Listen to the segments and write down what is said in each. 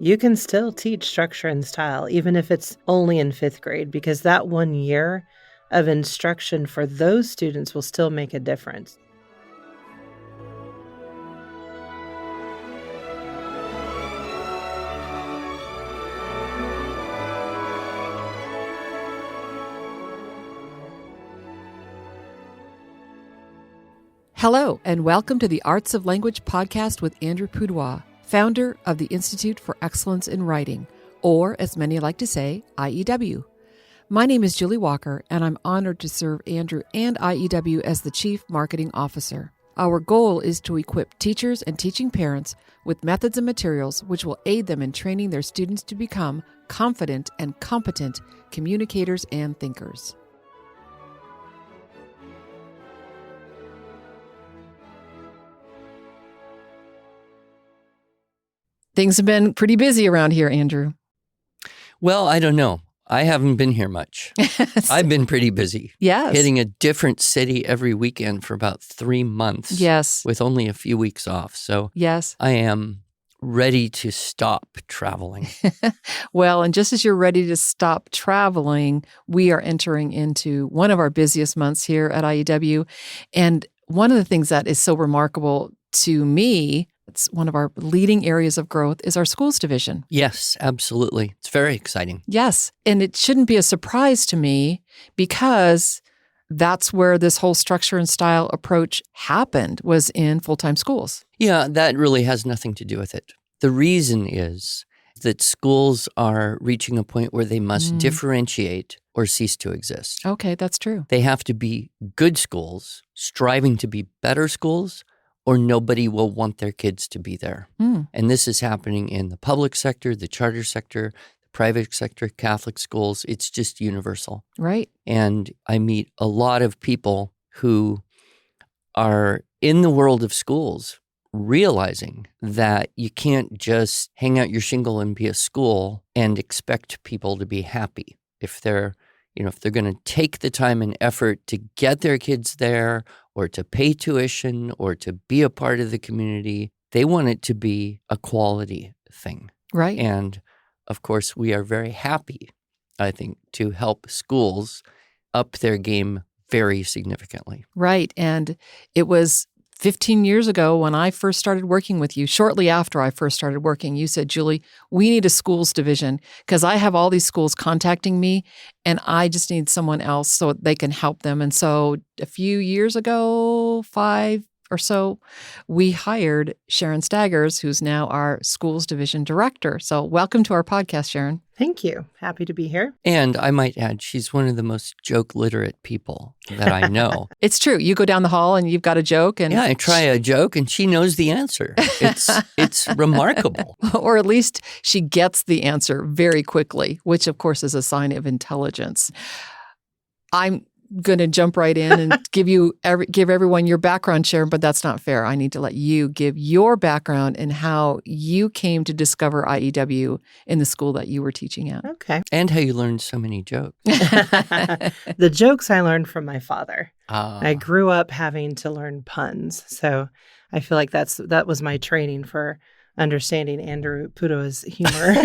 you can still teach structure and style, even if it's only in 5th grade, because that 1 year of instruction for those students will still make a difference. Hello, and welcome to the Arts of Language podcast with Andrew Pudewa, founder of the Institute for Excellence in Writing, or as many like to say, IEW. My name is Julie Walker, and I'm honored to serve Andrew and IEW as the Chief Marketing Officer. Our goal is to equip teachers and teaching parents with methods and materials which will aid them in training their students to become confident and competent communicators and thinkers. Things have been pretty busy around here, Andrew. Well, I don't know. I haven't been here much. I've been pretty busy. Yes. Hitting a different city every weekend for about 3 months. Yes. With only a few weeks off. So yes, I am ready to stop traveling. Well, and just as you're ready to stop traveling, we are entering into one of our busiest months here at IEW. And one of the things that is so remarkable to me, it's one of our leading areas of growth, is our schools division. Yes, absolutely. It's very exciting. Yes. And it shouldn't be a surprise to me because that's where this whole structure and style approach happened, was in full-time schools. Yeah, that really has nothing to do with it. The reason is that schools are reaching a point where they must differentiate or cease to exist. Okay, that's true. They have to be good schools, striving to be better schools, or nobody will want their kids to be there. And this is happening in the public sector, the charter sector, the private sector, Catholic schools. It's just universal. Right. And I meet a lot of people who are in the world of schools realizing that you can't just hang out your shingle and be a school and expect people to be happy. If they're going to take the time and effort to get their kids there or to pay tuition or to be a part of the community, they want it to be a quality thing. Right. And of course, we are very happy, I think, to help schools up their game very significantly. Right. And it was 15 years ago when I first started working with you, shortly after I first started working, you said, Julie, we need a schools division because I have all these schools contacting me and I just need someone else so they can help them. And so a few years ago, 5 or so, we hired Sharyn Staggers, who's now our schools division director. So welcome to our podcast, Sharyn. Thank you. Happy to be here. And I might add, she's one of the most joke-literate people that I know. It's true. You go down the hall and you've got a joke. And yeah, I try a joke and she knows the answer. It's remarkable. Or at least she gets the answer very quickly, which of course is a sign of intelligence. I'm going to jump right in and give everyone your background, Sharyn, but that's not fair. I need to let you give your background and how you came to discover IEW in the school that you were teaching at. Okay. And how you learned so many jokes. The jokes I learned from my father. Ah. I grew up having to learn puns. So I feel like that was my training for understanding Andrew Pudewa's humor.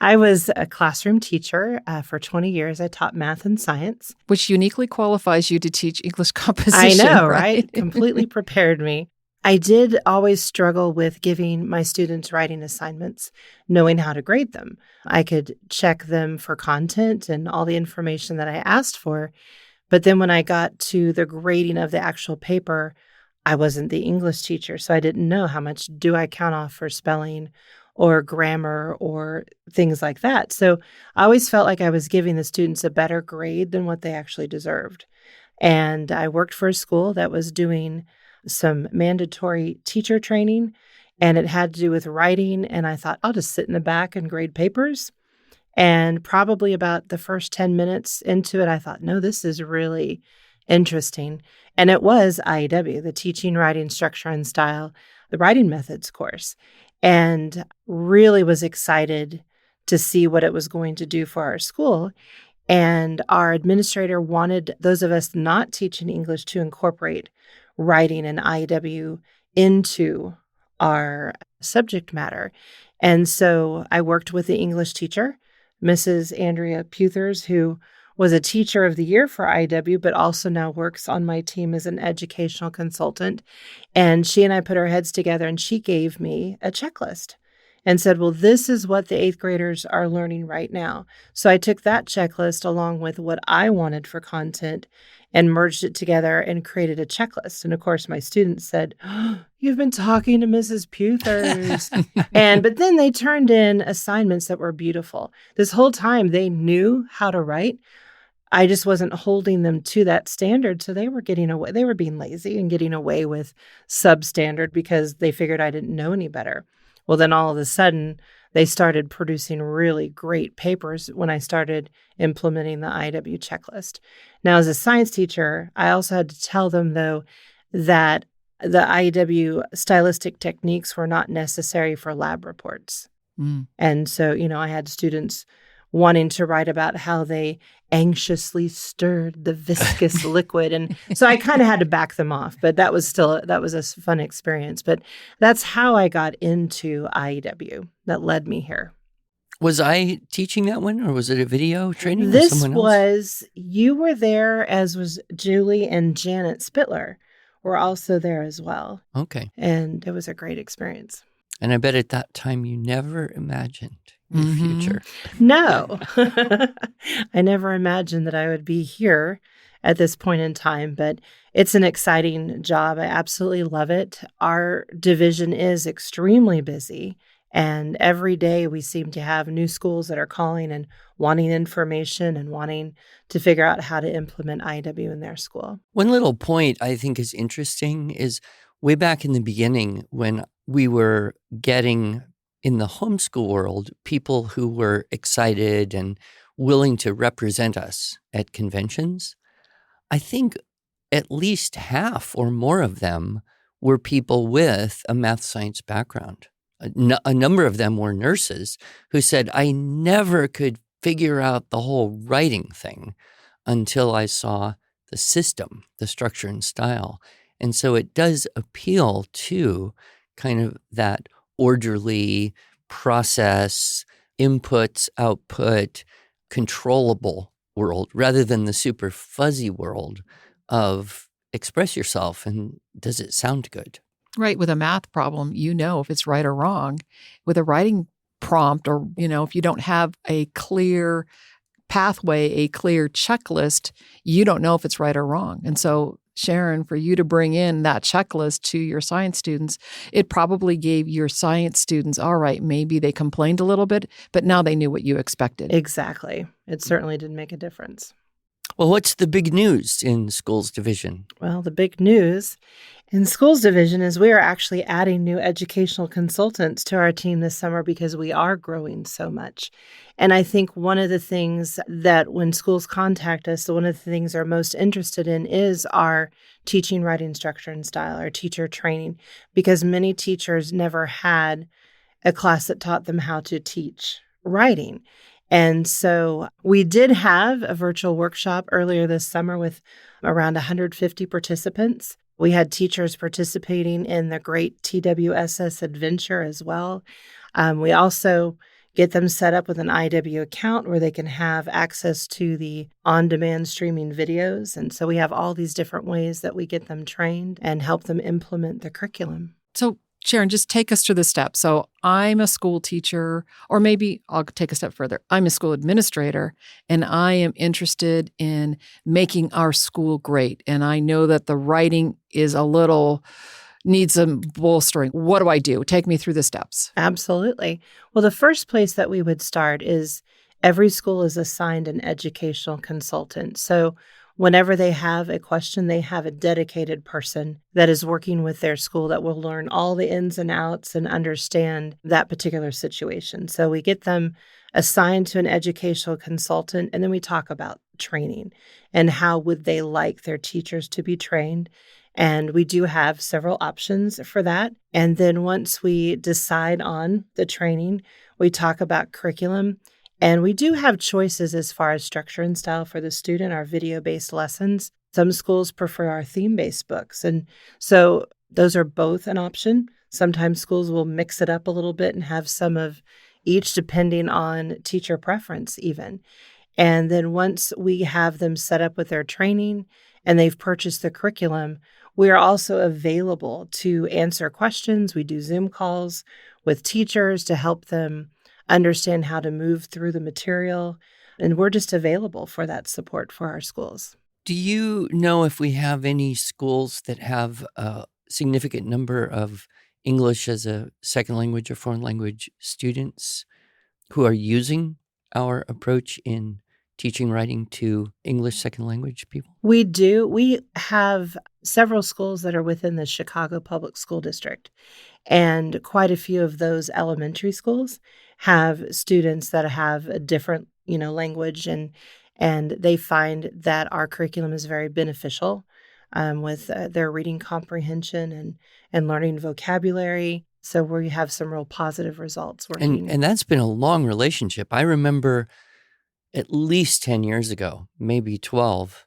I was a classroom teacher for 20 years. I taught math and science. Which uniquely qualifies you to teach English composition. I know, right? Completely prepared me. I did always struggle with giving my students writing assignments, knowing how to grade them. I could check them for content and all the information that I asked for. But then when I got to the grading of the actual paper, I wasn't the English teacher, so I didn't know how much do I count off for spelling or grammar or things like that. So I always felt like I was giving the students a better grade than what they actually deserved. And I worked for a school that was doing some mandatory teacher training, and it had to do with writing. And I thought, I'll just sit in the back and grade papers. And probably about the first 10 minutes into it, I thought, no, this is really interesting. And it was IEW, the Teaching, Writing, Structure, and Style, the Writing Methods course, and really was excited to see what it was going to do for our school. And our administrator wanted those of us not teaching English to incorporate writing and IEW into our subject matter. And so I worked with the English teacher, Mrs. Andrea Puthers, who was a teacher of the year for IEW, but also now works on my team as an educational consultant. And she and I put our heads together, and she gave me a checklist and said, well, this is what the 8th graders are learning right now. So I took that checklist along with what I wanted for content and merged it together and created a checklist. And of course, my students said, oh, you've been talking to Mrs. Puthers. But then they turned in assignments that were beautiful. This whole time they knew how to write. I just wasn't holding them to that standard. So they were getting away. They were being lazy and getting away with substandard because they figured I didn't know any better. Well, then all of a sudden, they started producing really great papers when I started implementing the IEW checklist. Now, as a science teacher, I also had to tell them, though, that the IEW stylistic techniques were not necessary for lab reports. And so, I had students wanting to write about how they anxiously stirred the viscous liquid. And so I kind of had to back them off, but that was a fun experience. But that's how I got into IEW. That led me here. Was I teaching that one, or was it a video training? You were there, as was Julie and Janet Spittler were also there as well. Okay. And it was a great experience. And I bet at that time you never imagined your future. No, I never imagined that I would be here at this point in time, but it's an exciting job. I absolutely love it. Our division is extremely busy, and every day we seem to have new schools that are calling and wanting information and wanting to figure out how to implement IEW in their school. One little point I think is interesting is way back in the beginning when we were getting in the homeschool world, people who were excited and willing to represent us at conventions, I think at least half or more of them were people with a math science background. A number of them were nurses who said, I never could figure out the whole writing thing until I saw the system, the structure and style. And so it does appeal to kind of that orderly process, inputs, output, controllable world, rather than the super fuzzy world of express yourself and does it sound good? Right. With a math problem, if it's right or wrong. With a writing prompt, or, if you don't have a clear pathway, a clear checklist, you don't know if it's right or wrong. And so, Sharyn, for you to bring in that checklist to your science students, it probably gave your science students, all right, maybe they complained a little bit, but now they knew what you expected. Exactly. It certainly did make a difference. Well, what's the big news in Schools Division? Well, the big news in Schools Division is we are actually adding new educational consultants to our team this summer because we are growing so much. And I think one of the things that when schools contact us, one of the things they're most interested in is our teaching, writing, structure, and style, our teacher training, because many teachers never had a class that taught them how to teach writing. And so we did have a virtual workshop earlier this summer with around 150 participants. We had teachers participating in the Great TWSS Adventure as well. We also get them set up with an IEW account where they can have access to the on-demand streaming videos. And so we have all these different ways that we get them trained and help them implement the curriculum. So, Sharyn, just take us through the steps. So I'm a school teacher, or maybe I'll take a step further. I'm a school administrator, and I am interested in making our school great. And I know that the writing is needs some bolstering. What do I do? Take me through the steps. Absolutely. Well, the first place that we would start is every school is assigned an educational consultant. So whenever they have a question, they have a dedicated person that is working with their school that will learn all the ins and outs and understand that particular situation. So we get them assigned to an educational consultant, and then we talk about training and how would they like their teachers to be trained. And we do have several options for that. And then once we decide on the training, we talk about curriculum. And we do have choices as far as structure and style for the student, our video-based lessons. Some schools prefer our theme-based books. And so those are both an option. Sometimes schools will mix it up a little bit and have some of each depending on teacher preference even. And then once we have them set up with their training and they've purchased the curriculum, we are also available to answer questions. We do Zoom calls with teachers to help them understand how to move through the material. And we're just available for that support for our schools. Do you know if we have any schools that have a significant number of English as a second language or foreign language students who are using our approach in teaching writing to English second language people? We do. We have several schools that are within the Chicago Public School District, and quite a few of those elementary schools have students that have a different, language, and they find that our curriculum is very beneficial with their reading comprehension and learning vocabulary. So we have some real positive results working. And that's been a long relationship. I remember at least 10 years ago, maybe 12,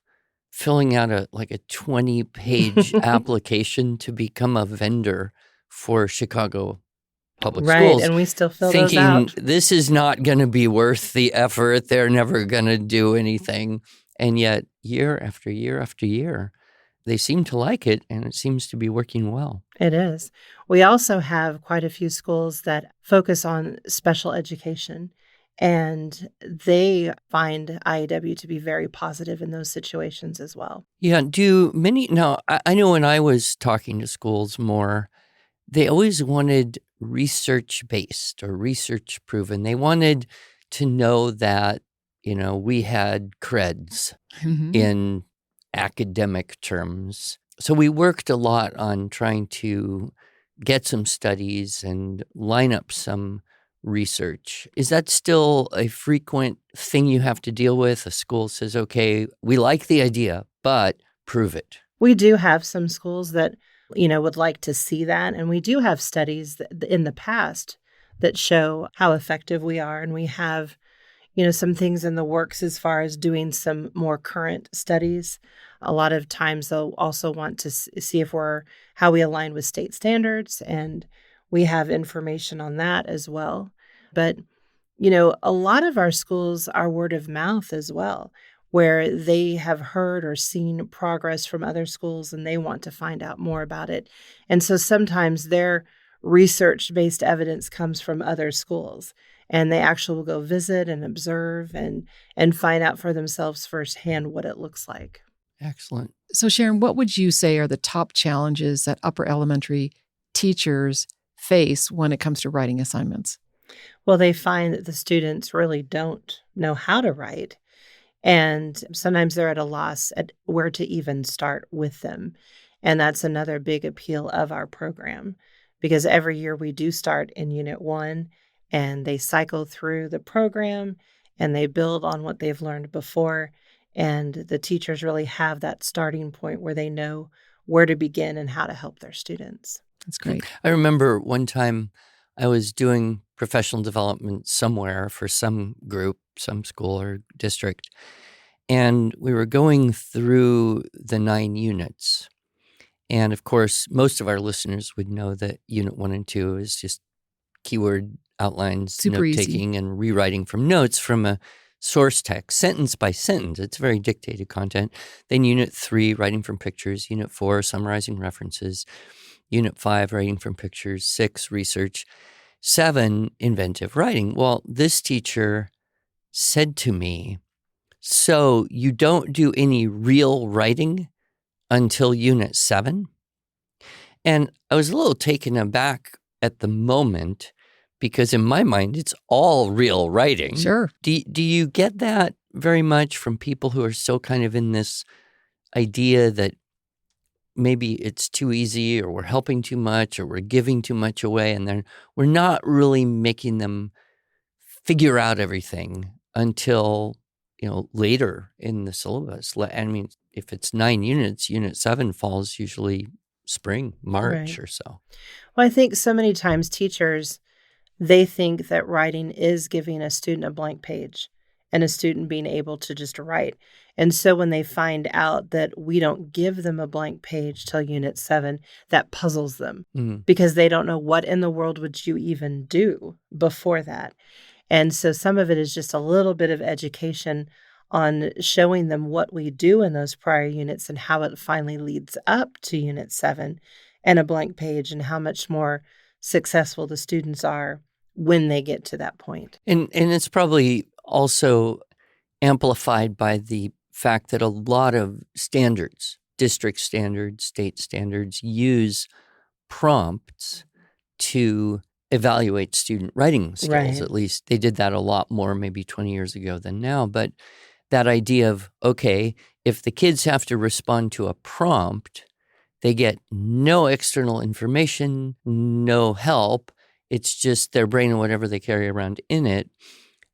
filling out a 20-page application to become a vendor for Chicago Public Schools. Right, and we still fill thinking, those out. This is not going to be worth the effort. They're never going to do anything. And yet, year after year after year, they seem to like it, and it seems to be working well. It is. We also have quite a few schools that focus on special education, and they find IEW to be very positive in those situations as well. Yeah. Now, I know when I was talking to schools more, they always wanted research-based or research-proven. They wanted to know that, we had creds in academic terms. So we worked a lot on trying to get some studies and line up some research. Is that still a frequent thing you have to deal with? A school says, okay, we like the idea, but prove it. We do have some schools that, would like to see that. And we do have studies in the past that show how effective we are. And we have, some things in the works as far as doing some more current studies. A lot of times they'll also want to see how we align with state standards, and we have information on that as well. But, a lot of our schools are word of mouth as well, where they have heard or seen progress from other schools and they want to find out more about it. And so sometimes their research-based evidence comes from other schools, and they actually will go visit and observe and find out for themselves firsthand what it looks like. Excellent. So, Sharyn, what would you say are the top challenges that upper elementary teachers face when it comes to writing assignments? Well, they find that the students really don't know how to write. And sometimes they're at a loss at where to even start with them. And that's another big appeal of our program, because every year we do start in Unit 1, and they cycle through the program and they build on what they've learned before. And the teachers really have that starting point where they know where to begin and how to help their students. That's great. I remember one time I was doing professional development somewhere for some group, some school or district, and we were going through the 9 units. And of course, most of our listeners would know that Unit 1 and 2 is just keyword outlines, note-taking, and rewriting from notes from a source text, sentence by sentence. It's very dictated content. Then Unit 3, writing from pictures. Unit 4, summarizing references. Unit 5, writing from pictures. 6, research. 7, inventive writing. Well, this teacher said to me, so you don't do any real writing until Unit 7? And I was a little taken aback at the moment, because in my mind, it's all real writing. Sure. Do you get that very much from people who are so kind of in this idea that maybe it's too easy, or we're helping too much, or we're giving too much away, and then we're not really making them figure out everything until, later in the syllabus? I mean, if it's 9 units, Unit 7 falls usually spring, March or so. Well, I think so many times teachers, they think that writing is giving a student a blank page and a student being able to just write. And so when they find out that we don't give them a blank page till Unit 7, that puzzles them because they don't know what in the world would you even do before that. And so some of it is just a little bit of education on showing them what we do in those prior units and how it finally leads up to Unit 7 and a blank page and how much more successful the students are when they get to that point. And it's probably also amplified by the fact that a lot of standards, district standards, state standards, use prompts to evaluate student writing skills. Right. At least they did that a lot more maybe 20 years ago than now. But that idea of, okay, if the kids have to respond to a prompt, they get no external information, no help. It's just their brain and whatever they carry around in it.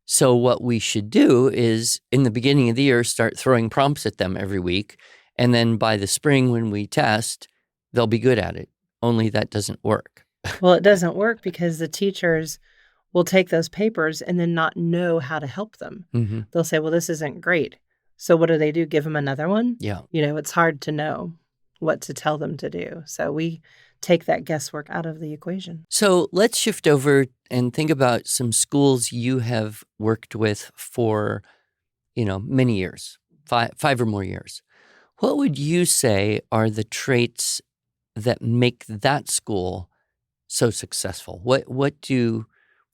So what we should do is in the beginning of the year, start throwing prompts at them every week. And then by the spring when we test, they'll be good at it. Only that doesn't work. Well, it doesn't work because the teachers will take those papers and then not know how to help them. Mm-hmm. They'll say, well, this isn't great. So what do? Give them another one? Yeah. It's hard to know what to tell them to do. So we take that guesswork out of the equation. So let's shift over and think about some schools you have worked with for, many years, five or more years. What would you say are the traits that make that school so successful? What do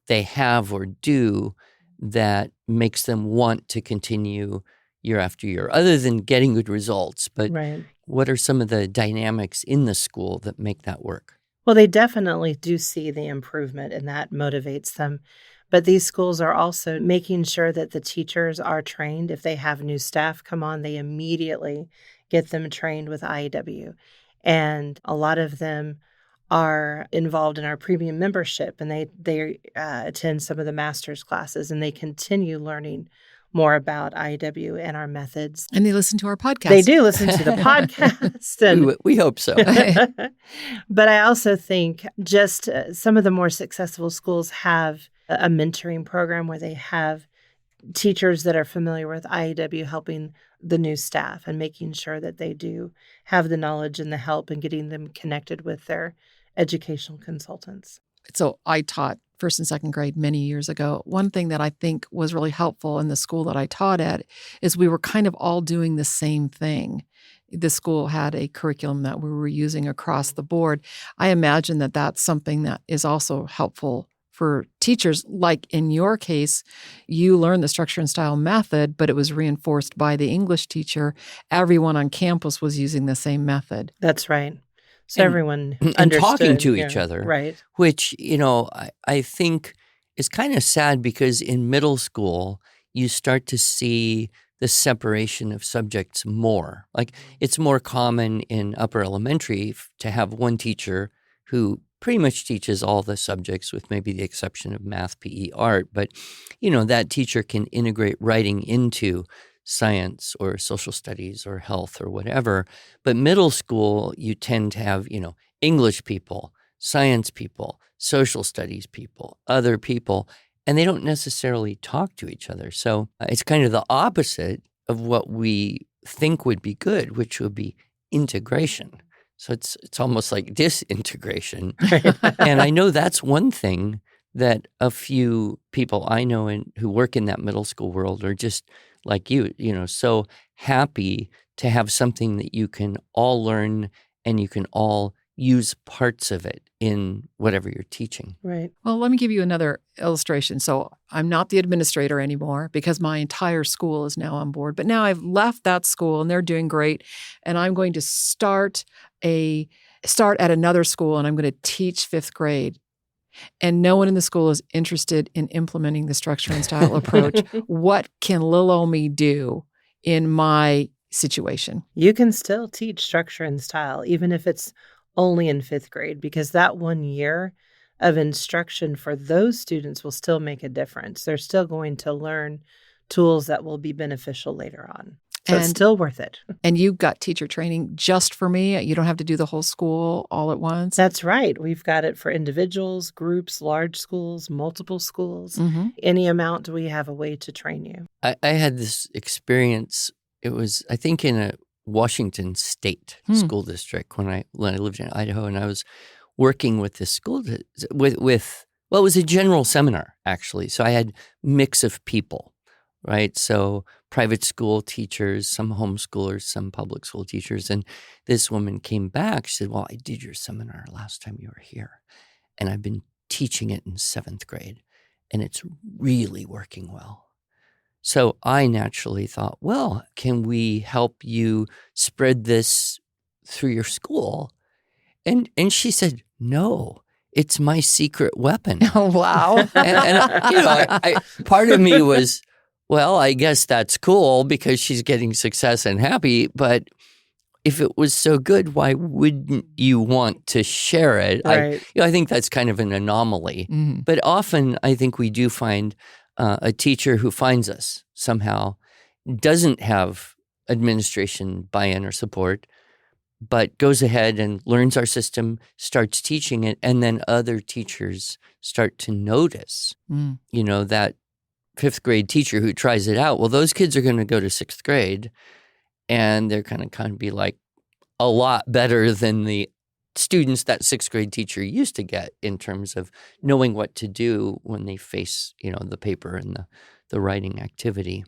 they have or do that makes them want to continue year after year, other than getting good results? But right. What are some of the dynamics in the school that make that work? Well, they definitely do see the improvement, and that motivates them. But these schools are also making sure that the teachers are trained. If they have new staff come on, they immediately get them trained with IEW. And a lot of them are involved in our premium membership, and they attend some of the master's classes, and they continue learning more about IEW and our methods. And they listen to our podcast. They do listen to the podcast. And we hope so. But I also think just some of the more successful schools have a mentoring program where they have teachers that are familiar with IEW helping the new staff and making sure that they do have the knowledge and the help and getting them connected with their educational consultants. So I taught first and second grade many years ago. One thing that I think was really helpful in the school that I taught at is we were kind of all doing the same thing. The school had a curriculum that we were using across the board. I imagine that that's something that is also helpful for teachers. Like in your case, you learned the structure and style method, but it was reinforced by the English teacher. Everyone on campus was using the same method. That's right. So everyone and talking to each other, right? Which I think is kind of sad because in middle school you start to see the separation of subjects more. Like it's more common in upper elementary to have one teacher who pretty much teaches all the subjects with maybe the exception of math, PE, art. But that teacher can integrate writing into science or social studies or health or whatever. But middle school, you tend to have, English people, science people, social studies people, other people, and they don't necessarily talk to each other. So it's kind of the opposite of what we think would be good, which would be integration. So it's almost like disintegration. And I know that's one thing that a few people I know who work in that middle school world are just like you, so happy to have something that you can all learn and you can all use parts of it in whatever you're teaching. Right. Well, let me give you another illustration. So I'm not the administrator anymore because my entire school is now on board. But now I've left that school and they're doing great. And I'm going to start at another school and I'm going to teach fifth grade. And no one in the school is interested in implementing the structure and style approach. What can little old me do in my situation? You can still teach structure and style, even if it's only in fifth grade, because that 1 year of instruction for those students will still make a difference. They're still going to learn tools that will be beneficial later on. So it's still worth it. And you got teacher training just for me? You don't have to do the whole school all at once? That's right. We've got it for individuals, groups, large schools, multiple schools. Mm-hmm. Any amount, we have a way to train you. I had this experience It was, I think, in a Washington State school district when I lived in Idaho, and I was working with this school with well, it was a general seminar actually. So I had mix of people, right? So private school teachers, some homeschoolers, some public school teachers, and this woman came back. She said, "Well, I did your seminar last time you were here, and I've been teaching it in 7th grade, and it's really working well." So I naturally thought, well, can we help you spread this through your school? And she said, "No, it's my secret weapon." Oh, wow. and part of me was, well, I guess that's cool because she's getting success and happy. But if it was so good, why wouldn't you want to share it? Right. I think that's kind of an anomaly. Mm-hmm. But often I think we do find a teacher who finds us somehow doesn't have administration buy-in or support, but goes ahead and learns our system, starts teaching it, and then other teachers start to notice, that 5th grade teacher who tries it out. Well, those kids are going to go to 6th grade, and they're going to kind of be like a lot better than the students that 6th grade teacher used to get in terms of knowing what to do when they face, the paper and the writing activity.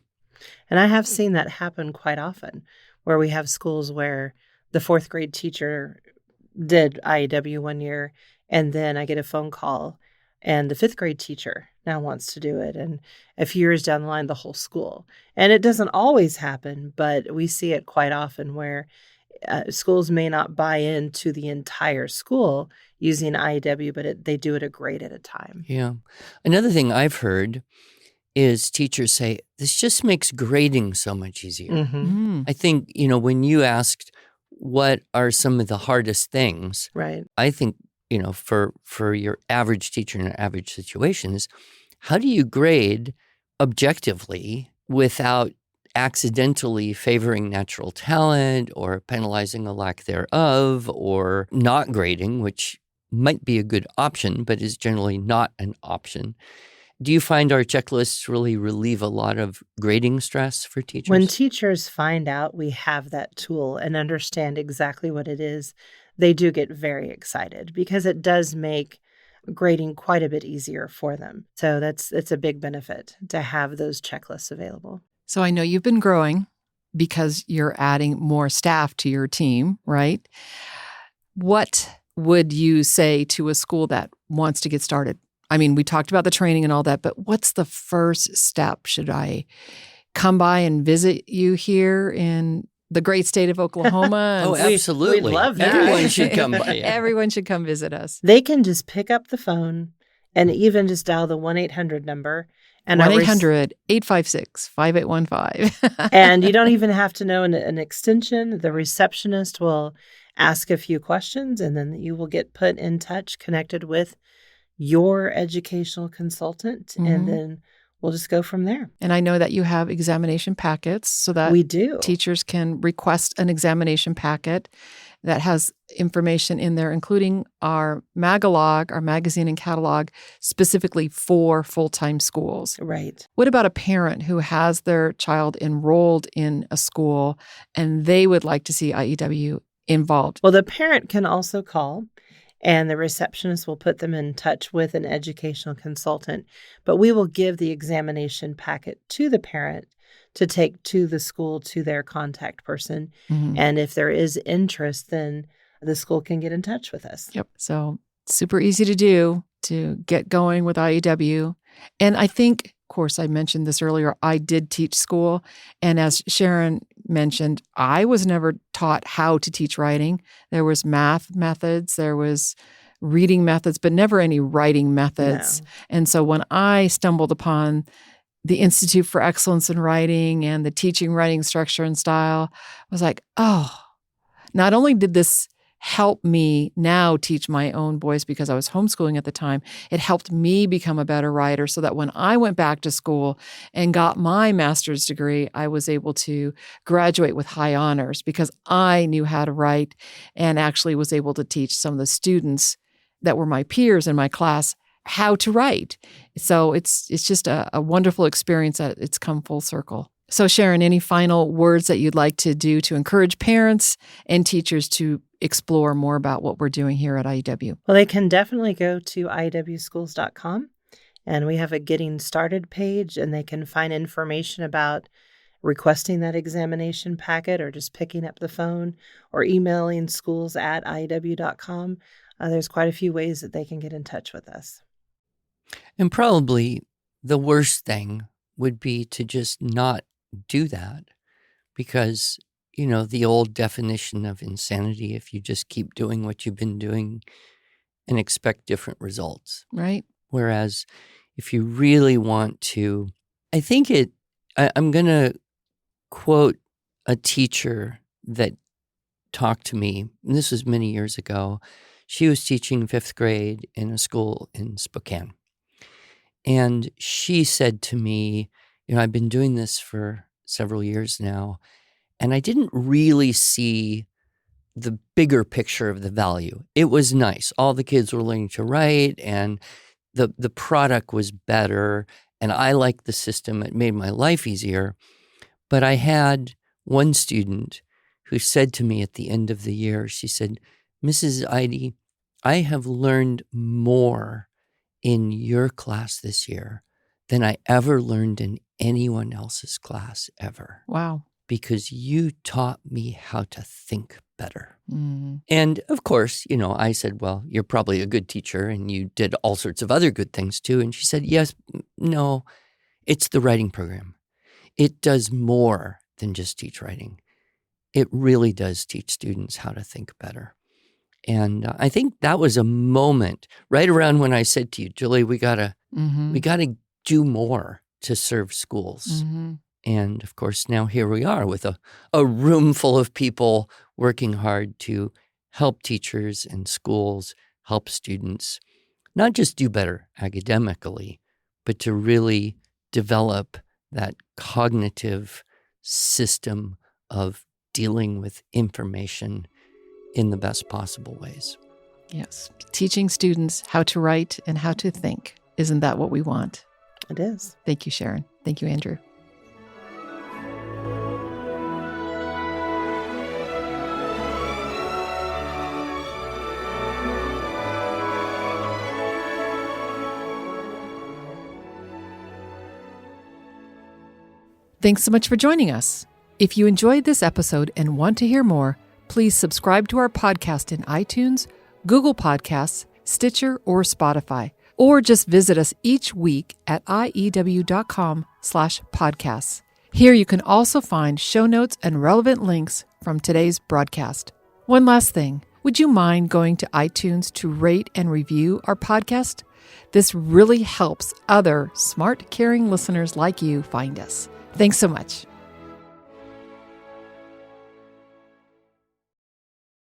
And I have seen that happen quite often, where we have schools where the 4th grade teacher did IEW one year, and then I get a phone call, and the 5th grade teacher now wants to do it. And a few years down the line, the whole school. And it doesn't always happen, but we see it quite often where schools may not buy into the entire school using IEW, but they do it a grade at a time. Yeah. Another thing I've heard is teachers say, this just makes grading so much easier. Mm-hmm. I think, when you asked what are some of the hardest things, Right. I think, for your average teacher in an average situation is, how do you grade objectively without accidentally favoring natural talent or penalizing a lack thereof, or not grading, which might be a good option, but is generally not an option? Do you find our checklists really relieve a lot of grading stress for teachers? When teachers find out we have that tool and understand exactly what it is, they do get very excited because it does make grading quite a bit easier for them. So it's a big benefit to have those checklists available. So I know you've been growing because you're adding more staff to your team, right? What would you say to a school that wants to get started? I mean, we talked about the training and all that, but what's the first step? Should I come by and visit you here in the great state of Oklahoma? Oh, absolutely. We'd love that. Everyone should come by. Yeah. Everyone should come visit us. They can just pick up the phone and even just dial the 1-800 number. And 1-800-856-5815. And you don't even have to know an extension. The receptionist will ask a few questions, and then you will get put in touch, connected with your educational consultant, and then we'll just go from there. And I know that you have examination packets so that we do. Teachers can request an examination packet that has information in there, including our Magalog, our magazine and catalog, specifically for full-time schools. Right. What about a parent who has their child enrolled in a school and they would like to see IEW involved? Well, the parent can also call, and the receptionist will put them in touch with an educational consultant. But we will give the examination packet to the parent to take to the school, to their contact person. Mm-hmm. And if there is interest, then the school can get in touch with us. Yep. So super easy to do to get going with IEW. And I think, of course, I mentioned this earlier, I did teach school. And as Sharyn mentioned, I was never taught how to teach writing. There was math methods, there was reading methods, but never any writing methods. No. And so when I stumbled upon the Institute for Excellence in Writing and the Teaching Writing Structure and Style, I was like, oh, not only did this help me now teach my own boys because I was homeschooling at the time, it helped me become a better writer so that when I went back to school and got my master's degree, I was able to graduate with high honors because I knew how to write and actually was able to teach some of the students that were my peers in my class how to write. So it's just a wonderful experience that it's come full circle. So Sharyn, any final words that you'd like to do to encourage parents and teachers to explore more about what we're doing here at IEW? Well, they can definitely go to iewschools.com, and we have a Getting Started page, and they can find information about requesting that examination packet or just picking up the phone or emailing schools@iew.com. There's quite a few ways that they can get in touch with us. And probably the worst thing would be to just not do that, because, the old definition of insanity, if you just keep doing what you've been doing and expect different results. Right. Whereas if you really want to, I'm going to quote a teacher that talked to me, and this was many years ago. She was teaching 5th grade in a school in Spokane. And she said to me, I've been doing this for several years now, and I didn't really see the bigger picture of the value. It was nice. All the kids were learning to write, and the product was better, and I liked the system. It made my life easier. But I had one student who said to me at the end of the year, she said, "Mrs. Eide, I have learned more in your class this year than I ever learned in anyone else's class ever." Wow. Because you taught me how to think better. Mm. And of course, I said, "Well, you're probably a good teacher and you did all sorts of other good things too." And she said, "Yes, no, it's the writing program. It does more than just teach writing. It really does teach students how to think better." And I think that was a moment right around when I said to you, "Julie, we gotta do more to serve schools." Mm-hmm. And of course, now here we are with a room full of people working hard to help teachers and schools, help students, not just do better academically, but to really develop that cognitive system of dealing with information in the best possible ways. Yes. Teaching students how to write and how to think. Isn't that what we want? It is. Thank you, Sharyn. Thank you, Andrew. Thanks so much for joining us. If you enjoyed this episode and want to hear more, please subscribe to our podcast in iTunes, Google Podcasts, Stitcher, or Spotify, or just visit us each week at iew.com/podcasts. Here you can also find show notes and relevant links from today's broadcast. One last thing, would you mind going to iTunes to rate and review our podcast? This really helps other smart, caring listeners like you find us. Thanks so much.